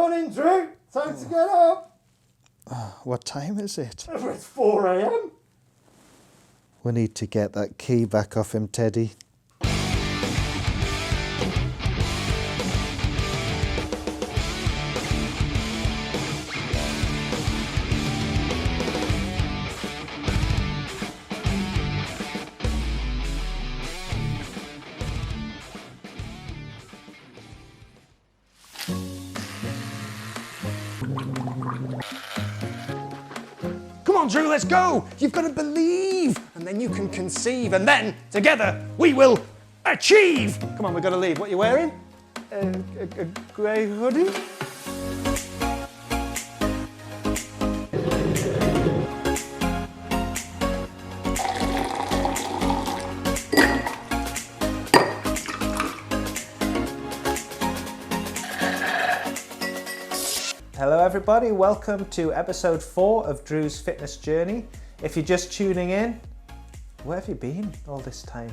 Morning, Drew. Time to get up. What time is it? It's 4 a.m. We need to get that key back off him, Teddy. Come on, Drew, let's go. You've got to believe, and then you can conceive, and then together we will achieve. Come on, we've got to leave. What are you wearing? A grey hoodie? Hello everybody, welcome to episode 4 of Drew's Fitness Journey. If you're just tuning in, where have you been all this time?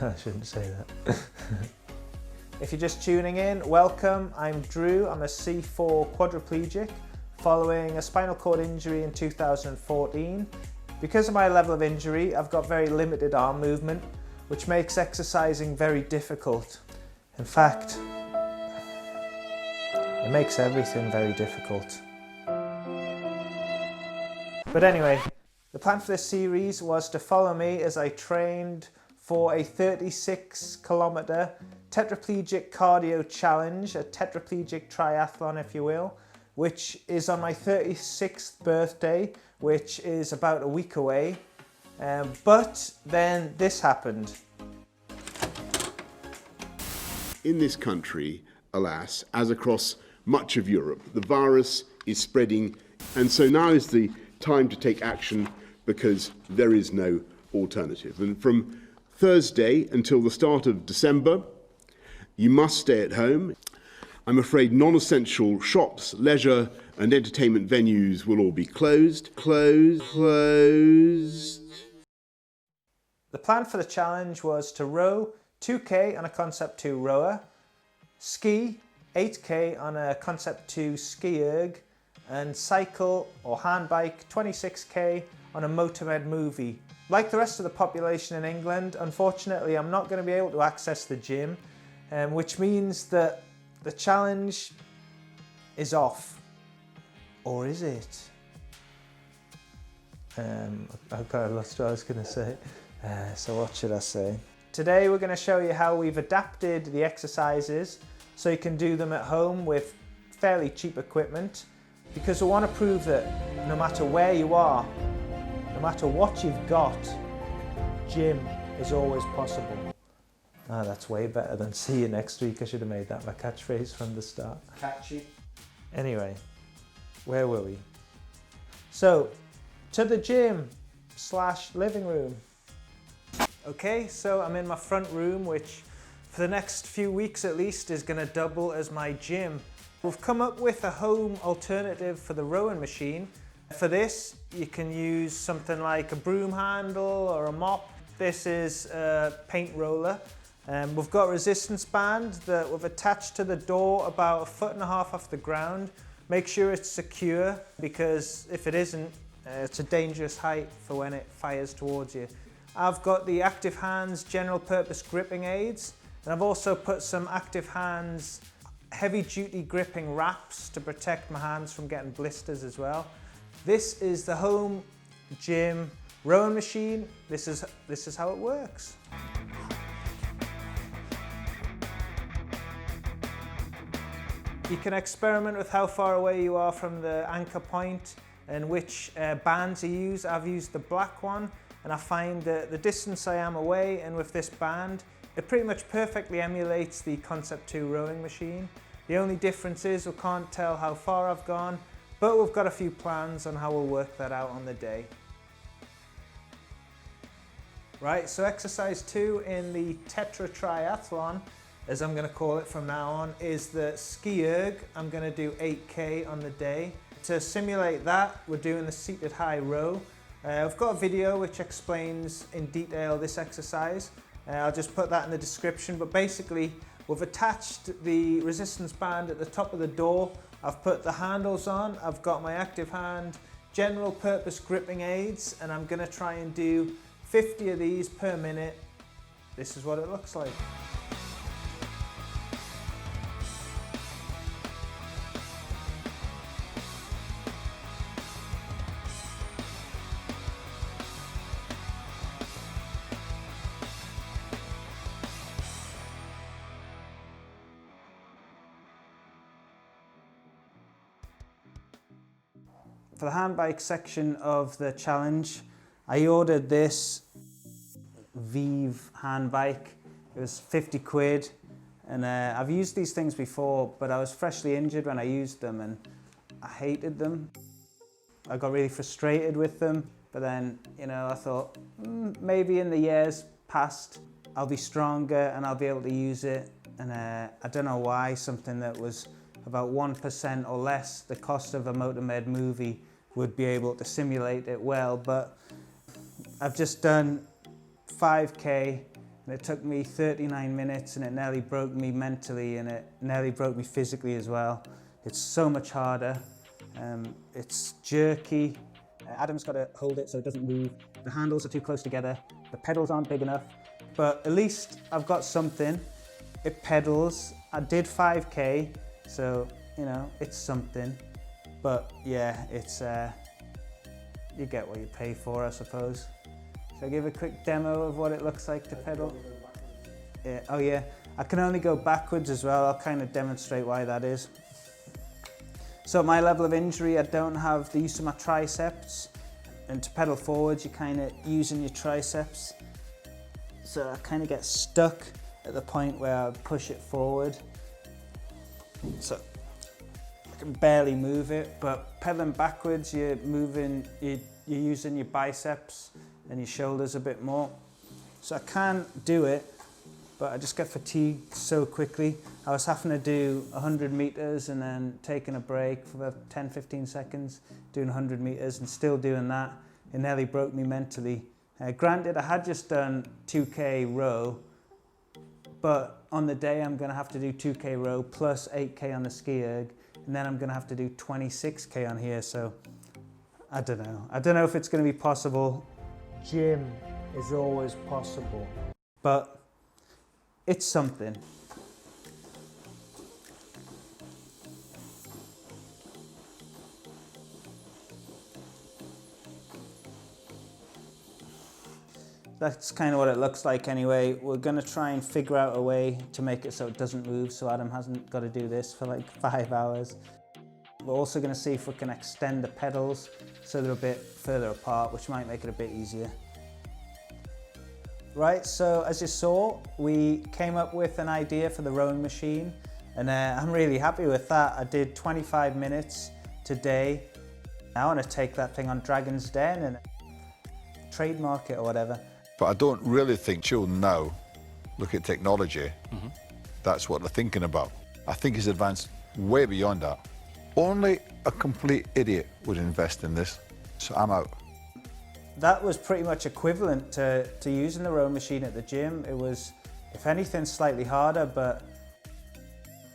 I shouldn't say that. If you're just tuning in, welcome. I'm Drew, I'm a C4 quadriplegic following a spinal cord injury in 2014. Because of my level of injury, I've got very limited arm movement, which makes exercising very difficult. In fact, it makes everything very difficult. But anyway, the plan for this series was to follow me as I trained for a 36-kilometer tetraplegic cardio challenge, a tetraplegic triathlon if you will, which is on my 36th birthday, which is about a week away. But then this happened. In this country, alas, as across much of Europe, the virus is spreading, and so now is the time to take action because there is no alternative. And from Thursday until the start of December, you must stay at home. I'm afraid non-essential shops, leisure and entertainment venues will all be closed. Closed. The plan for the challenge was to row 2k on a Concept 2 rower, ski 8k on a Concept 2 ski erg, and cycle or handbike 26k on a Motormed Movie. Like the rest of the population in England, unfortunately I'm not going to be able to access the gym, which means that the challenge is off. Or is it? I've got lost what I was going to say. So what should I say? Today we're going to show you how we've adapted the exercises so you can do them at home with fairly cheap equipment, because we want to prove that no matter where you are, no matter what you've got, gym is always possible. Ah, that's way better than see you next week. I should have made that my catchphrase from the start. Catchy. Anyway, where were we? So, to the gym / living room. Okay, so I'm in my front room, which for the next few weeks at least is going to double as my gym. We've come up with a home alternative for the rowing machine. For this, you can use something like a broom handle or a mop. This is a paint roller. We've got a resistance band that we've attached to the door about 1.5 feet off the ground. Make sure it's secure, because if it isn't, it's a dangerous height for when it fires towards you. I've got the Active Hands general purpose gripping aids, and I've also put some Active Hands heavy duty gripping wraps to protect my hands from getting blisters as well. This is the home gym rowing machine. This is how it works. You can experiment with how far away you are from the anchor point and which bands you use. I've used the black one, and I find that the distance I am away and with this band, it pretty much perfectly emulates the Concept 2 rowing machine. The only difference is we can't tell how far I've gone, but we've got a few plans on how we'll work that out on the day. Right, so exercise 2 in the Tetra Triathlon, as I'm going to call it from now on, is the ski erg. I'm going to do 8k on the day. To simulate that, we're doing the seated high row. I've got a video which explains in detail this exercise. I'll just put that in the description, but basically We've attached the resistance band at the top of the door. I've put the handles on. I've got my active hand general purpose gripping aids, and I'm going to try and do 50 of these per minute. This is what it looks like. For the handbike section of the challenge, I ordered this Vive handbike. It was 50 quid, and I've used these things before, but I was freshly injured when I used them and I hated them. I got really frustrated with them, but then, you know, I thought maybe in the years past I'll be stronger and I'll be able to use it. And I don't know why, something that was about 1% or less the cost of a Motormed movie would be able to simulate it well, but I've just done 5K and it took me 39 minutes and it nearly broke me mentally and it nearly broke me physically as well. It's so much harder. It's jerky. Adam's got to hold it so it doesn't move. The handles are too close together. The pedals aren't big enough, but at least I've got something. It pedals. I did 5K, so, you know, it's something. But yeah, it's, you get what you pay for, I suppose. Shall I give a quick demo of what it looks like to pedal? Yeah. Oh yeah, I can only go backwards as well. I'll kind of demonstrate why that is. So at my level of injury, I don't have the use of my triceps. And to pedal forwards, you're kind of using your triceps. So I kind of get stuck at the point where I push it forward. So I can barely move it, but pedaling backwards, you're using your biceps and your shoulders a bit more. So I can do it, but I just get fatigued so quickly. I was having to do 100 meters and then taking a break for about 10-15 seconds, doing 100 meters and still doing that. It nearly broke me mentally. Granted, I had just done 2K row, but on the day I'm gonna have to do 2K row plus 8K on the ski erg, and then I'm gonna have to do 26K on here, so I don't know. I don't know if it's gonna be possible. Gym is always possible, but it's something. That's kind of what it looks like anyway. We're gonna try and figure out a way to make it so it doesn't move, so Adam hasn't got to do this for like 5 hours. We're also gonna see if we can extend the pedals so they're a bit further apart, which might make it a bit easier. Right, so as you saw, we came up with an idea for the rowing machine, and I'm really happy with that. I did 25 minutes today. I want to take that thing on Dragon's Den and trademark it or whatever. But I don't really think children now look at technology. That's what they're thinking about. I think it's advanced way beyond that. Only a complete idiot would invest in this, so I'm out. That was pretty much equivalent to using the rowing machine at the gym. It was, if anything, slightly harder, but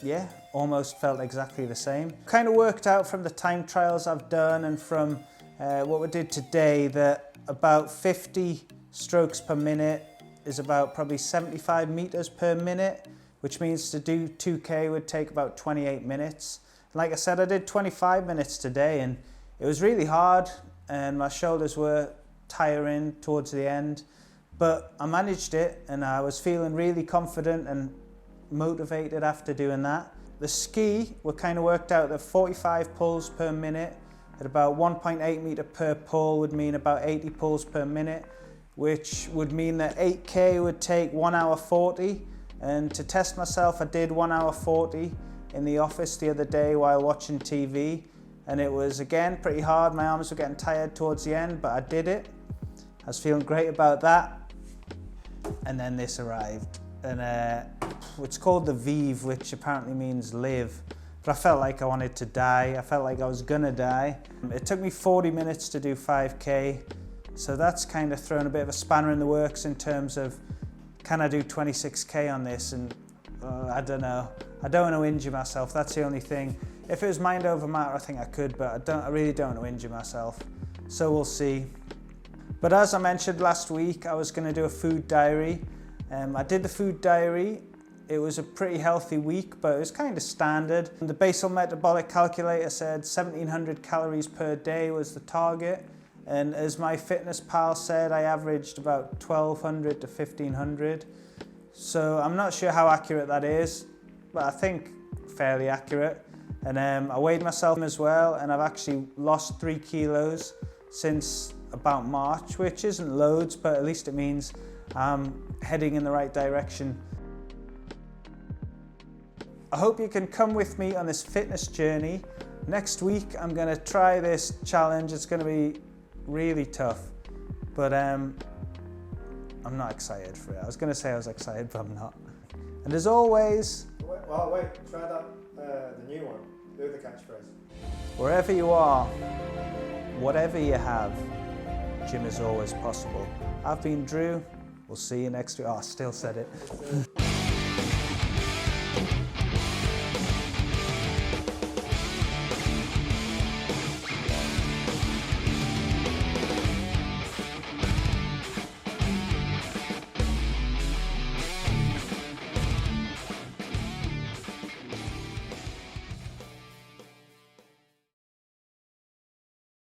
yeah, almost felt exactly the same. Kind of worked out from the time trials I've done and from what we did today that about 50 strokes per minute is about probably 75 meters per minute, which means to do 2K would take about 28 minutes. Like I said, I did 25 minutes today and it was really hard and my shoulders were tiring towards the end, but I managed it and I was feeling really confident and motivated after doing that. The ski were kind of worked out at 45 pulls per minute at about 1.8 meter per pull would mean about 80 pulls per minute, which would mean that 8K would take 1 hour 40. And to test myself, I did 1 hour 40 in the office the other day while watching TV. And it was, again, pretty hard. My arms were getting tired towards the end, but I did it. I was feeling great about that. And then this arrived. And it's called the Vive, which apparently means live. But I felt like I wanted to die. I felt like I was gonna die. It took me 40 minutes to do 5K. So that's kind of thrown a bit of a spanner in the works in terms of, can I do 26K on this? And I don't know. I don't want to injure myself, that's the only thing. If it was mind over matter, I think I could, but I really don't want to injure myself. So we'll see. But as I mentioned last week, I was going to do a food diary. I did the food diary. It was a pretty healthy week, but it was kind of standard. The basal metabolic calculator said 1700 calories per day was the target. And as my fitness pal said, I averaged about 1200 to 1500. So I'm not sure how accurate that is, but I think fairly accurate. And I weighed myself as well, and I've actually lost 3 kilos since about March, which isn't loads, but at least it means I'm heading in the right direction. I hope you can come with me on this fitness journey. Next week, I'm gonna try this challenge. It's gonna be really tough, but I'm not excited for it. I was gonna say I was excited, but I'm not. And as always, Wait, try that, the new one. Do the catchphrase. wherever you are, whatever you have, gym is always possible. I've been Drew. We'll see you next week. Oh, I still said it.